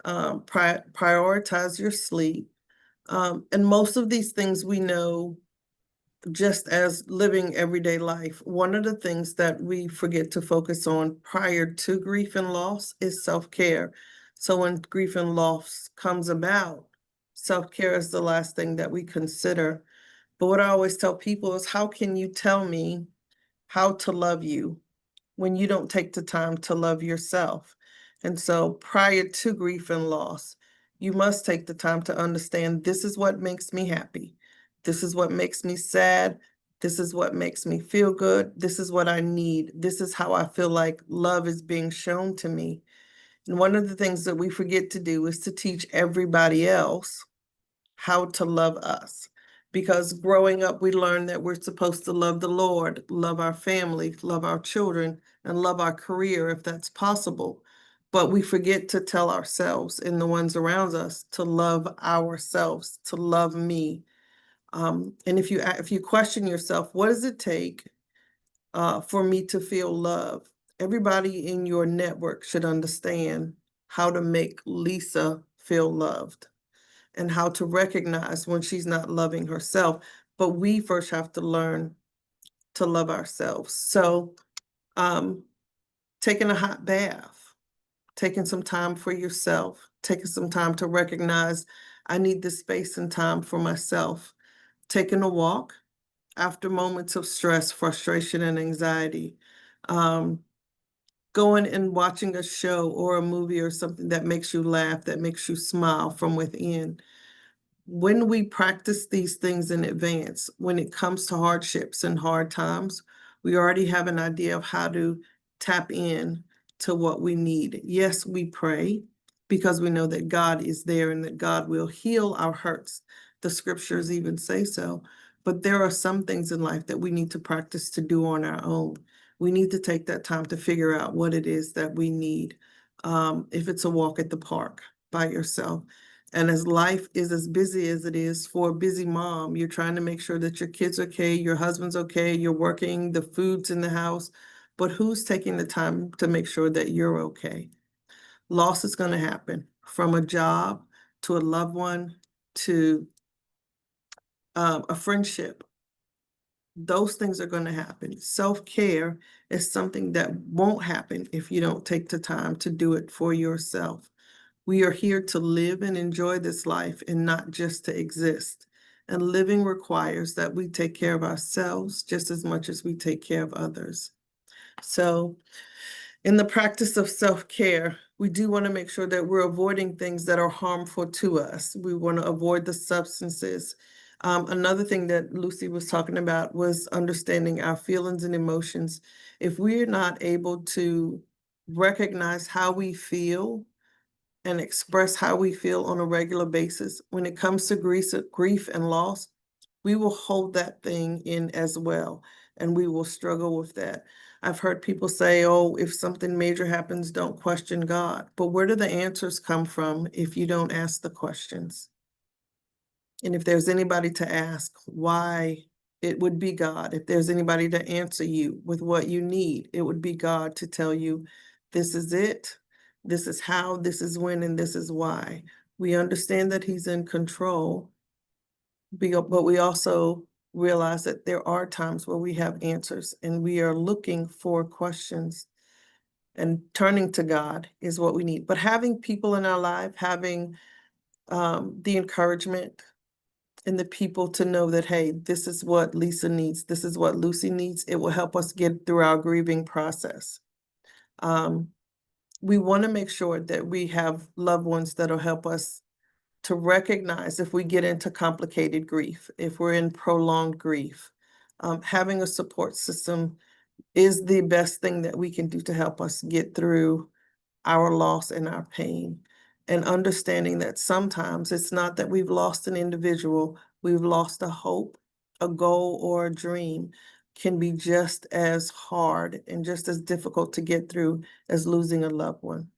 prioritize your sleep. And most of these things we know just as living everyday life. One of the things that we forget to focus on prior to grief and loss is self-care. So when grief and loss comes about, self-care is the last thing that we consider. But what I always tell people is, how can you tell me how to love you when you don't take the time to love yourself? And so prior to grief and loss, you must take the time to understand, this is what makes me happy. This is what makes me sad. This is what makes me feel good. This is what I need. This is how I feel like love is being shown to me. And one of the things that we forget to do is to teach everybody else how to love us. Because growing up, we learned that we're supposed to love the Lord, love our family, love our children, and love our career if that's possible. But we forget to tell ourselves and the ones around us to love ourselves, to love me. And if you question yourself, what does it take for me to feel love? Everybody in your network should understand how to make Lisa feel loved and how to recognize when she's not loving herself. But we first have to learn to love ourselves. So taking a hot bath, taking some time for yourself, taking some time to recognize I need this space and time for myself, taking a walk after moments of stress, frustration, and anxiety, going and watching a show or a movie or something that makes you laugh, that makes you smile from within. When we practice these things in advance, when it comes to hardships and hard times, we already have an idea of how to tap in to what we need. Yes, we pray because we know that God is there and that God will heal our hurts. The scriptures even say so. But there are some things in life that we need to practice to do on our own. We need to take that time to figure out what it is that we need. If it's a walk at the park by yourself. And as life is as busy as it is for a busy mom, you're trying to make sure that your kid's okay, your husband's okay, you're working, the food's in the house, but who's taking the time to make sure that you're okay? Loss is going to happen, from a job to a loved one to a friendship. Those things are going to happen. Self-care is something that won't happen if you don't take the time to do it for yourself. We are here to live and enjoy this life and not just to exist. And living requires that we take care of ourselves just as much as we take care of others. So in the practice of self-care, we do want to make sure that we're avoiding things that are harmful to us. We want to avoid the substances. Another thing that Lucy was talking about was understanding our feelings and emotions. If we're not able to recognize how we feel and express how we feel on a regular basis, when it comes to grief and loss, we will hold that thing in as well, and we will struggle with that. I've heard people say, oh, if something major happens, don't question God. But where do the answers come from if you don't ask the questions? And if there's anybody to ask why, it would be God. If there's anybody to answer you with what you need, it would be God to tell you, this is it, this is how, this is when, and this is why. We understand that He's in control, but we also realize that there are times where we have answers and we are looking for questions, and turning to God is what we need. But having people in our life, having the encouragement and the people to know that, hey, this is what Lisa needs, this is what Lucy needs, it will help us get through our grieving process. We want to make sure that we have loved ones that'll help us to recognize if we get into complicated grief, if we're in prolonged grief. Having a support system is the best thing that we can do to help us get through our loss and our pain. And understanding that sometimes it's not that we've lost an individual, we've lost a hope, a goal, or a dream can be just as hard and just as difficult to get through as losing a loved one.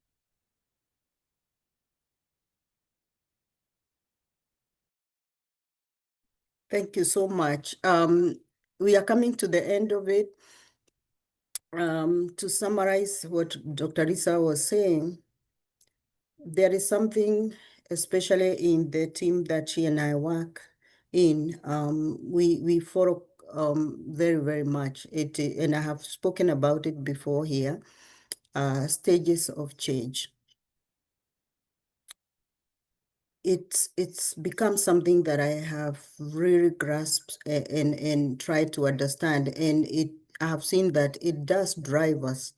Thank you so much. We are coming to the end of it. To summarize what Dr. Lisa was saying, there is something, especially in the team that she and I work in, we follow very, very much. And I have spoken about it before here, stages of change. It's become something that I have really grasped and tried to understand. And I have seen that it does drive us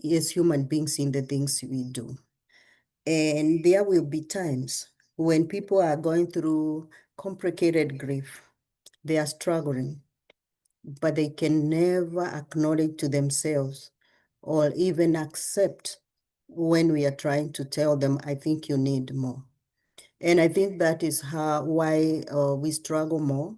as human beings in the things we do. And there will be times when people are going through complicated grief, they are struggling, but they can never acknowledge to themselves or even accept when we are trying to tell them, I think you need more. And I think that is why we struggle more,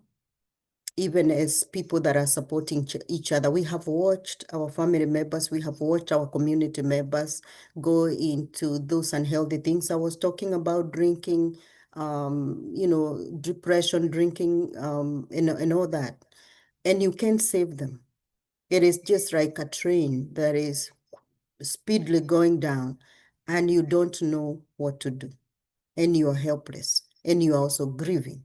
even as people that are supporting each other. We have watched our family members, we have watched our community members go into those unhealthy things. I was talking about drinking, depression, drinking, and all that. And you can't save them. It is just like a train that is speedily going down and you don't know what to do. And you're helpless and you're also grieving.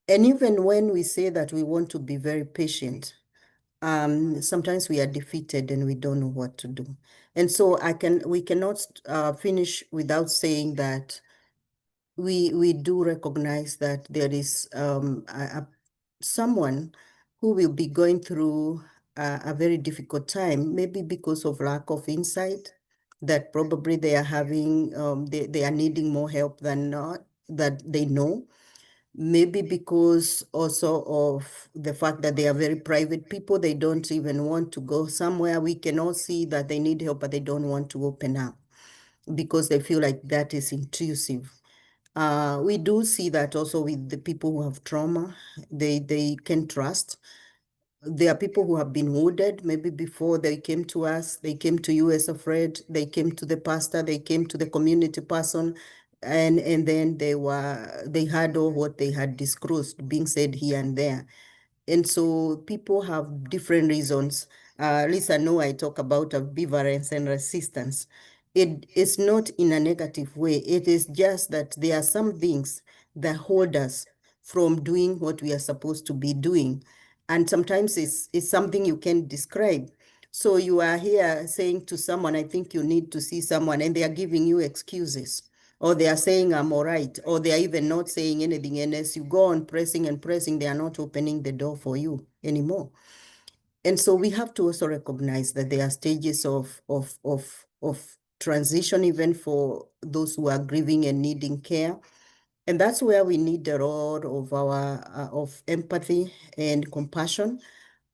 And even when we say that we want to be very patient, sometimes we are defeated and we don't know what to do. And so we cannot finish without saying that we do recognize that there is someone who will be going through a very difficult time, maybe because of lack of insight, that probably they are having, they are needing more help than not, that they know. Maybe because also of the fact that they are very private people, they don't even want to go somewhere. We can all see that they need help, but they don't want to open up because they feel like that is intrusive. We do see that also with the people who have trauma. They can trust. There are people who have been wounded, maybe before they came to us, they came to you as a friend, they came to the pastor, they came to the community person, and then they had all what they had disclosed being said here and there. And so people have different reasons. Lisa, know I talk about ambivalence and resistance. It is not in a negative way. It is just that there are some things that hold us from doing what we are supposed to be doing. And sometimes it's something you can't describe. So you are here saying to someone, I think you need to see someone, and they are giving you excuses. Or they are saying, I'm all right. Or they are even not saying anything. And as you go on pressing and pressing, they are not opening the door for you anymore. And so we have to also recognize that there are stages of transition, even for those who are grieving and needing care. And that's where we need a lot of of empathy and compassion,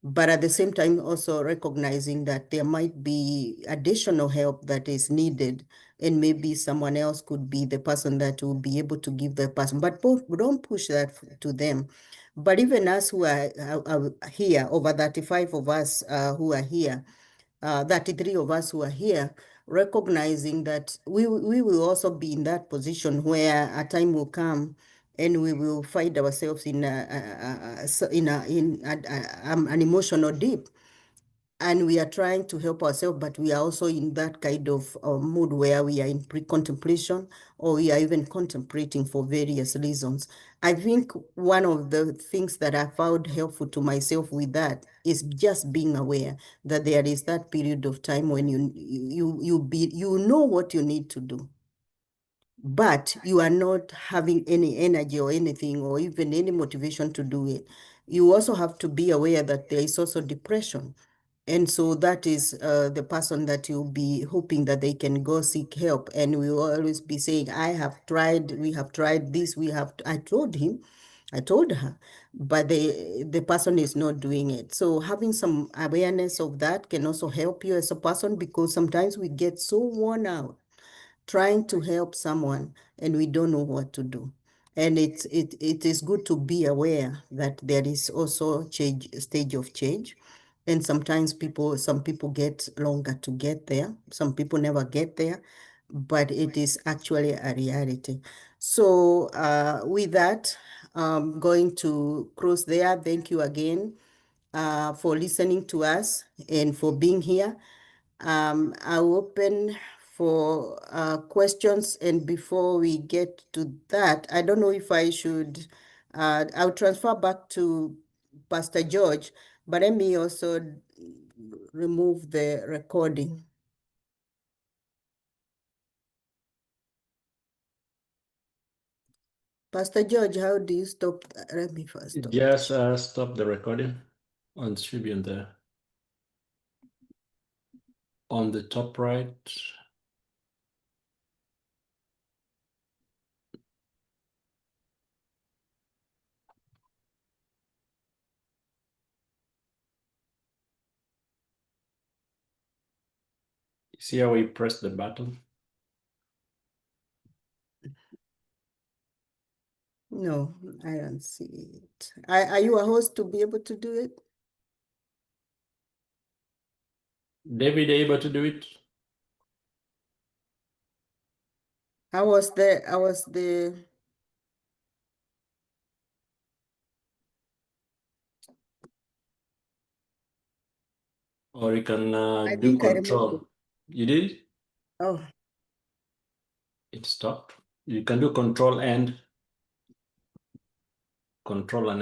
but at the same time also recognizing that there might be additional help that is needed, and maybe someone else could be the person that will be able to give that person, but don't push that to them. But even us who are here, over 35 of us who are here, 33 of us who are here, recognizing that we will also be in that position where a time will come and we will find ourselves in an emotional dip, and we are trying to help ourselves, but we are also in that kind of mood where we are in pre-contemplation, or we are even contemplating for various reasons. I think one of the things that I found helpful to myself with that is just being aware that there is that period of time when you know what you need to do, but you are not having any energy or anything, or even any motivation to do it. You also have to be aware that there is also depression. And so that is the person that you'll be hoping that they can go seek help. And we will always be saying, I have tried, we have tried this, I told him, I told her, but the person is not doing it. So having some awareness of that can also help you as a person, because sometimes we get so worn out trying to help someone and we don't know what to do. And it is good to be aware that there is also stage of change. And sometimes some people get longer to get there. Some people never get there, but it is actually a reality. So with that, I'm going to close there. Thank you again for listening to us and for being here. I'll open for questions, and before we get to that, I don't know if I should, I'll transfer back to Pastor George, but let me also remove the recording. Pastor George, how do you stop? Let me first stop. Just stop the recording on should be on the top right. See how we press the button? No, I don't see it. Are you a host to be able to do it? David, able to do it? I was the Or you can I do think I removed it. control. You did? Oh, It stopped. You can do control and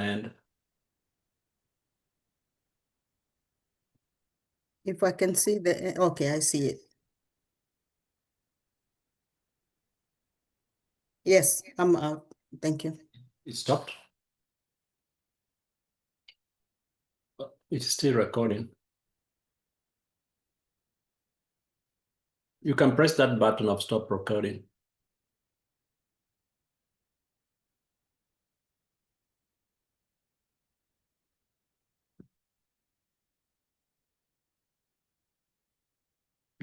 end. if I can see okay, I see it. Yes, I'm out. Thank you. It stopped. It's still recording. You can press that button of stop recording.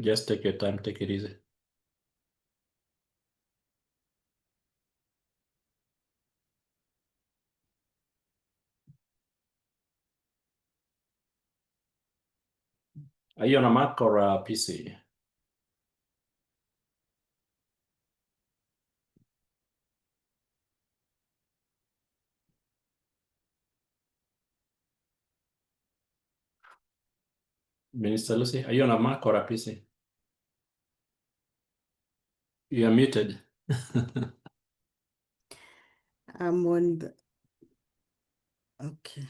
Just take your time, take it easy. Are you on a Mac or a PC? Minister Lucy, are you on a Mac or a PC? You are muted. I'm on the, okay.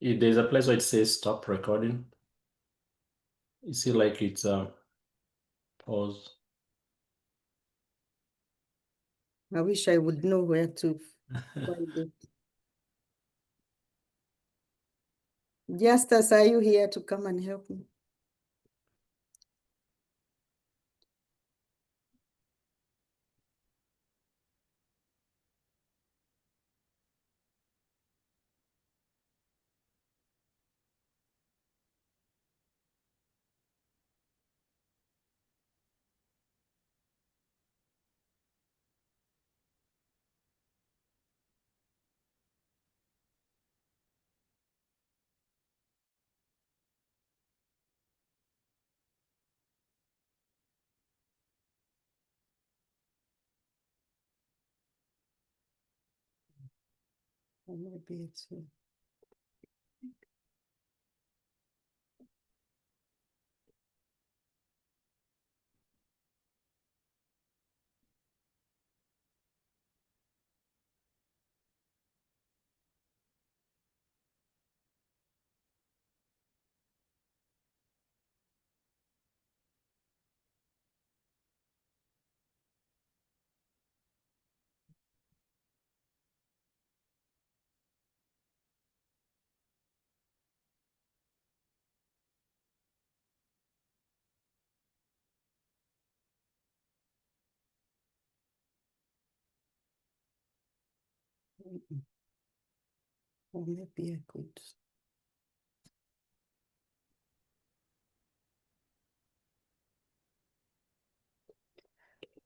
If there's a place where it says stop recording, you see like it's pause. I wish I would know where to find it. Justus, are you here to come and help me? Or maybe it's Or maybe I could.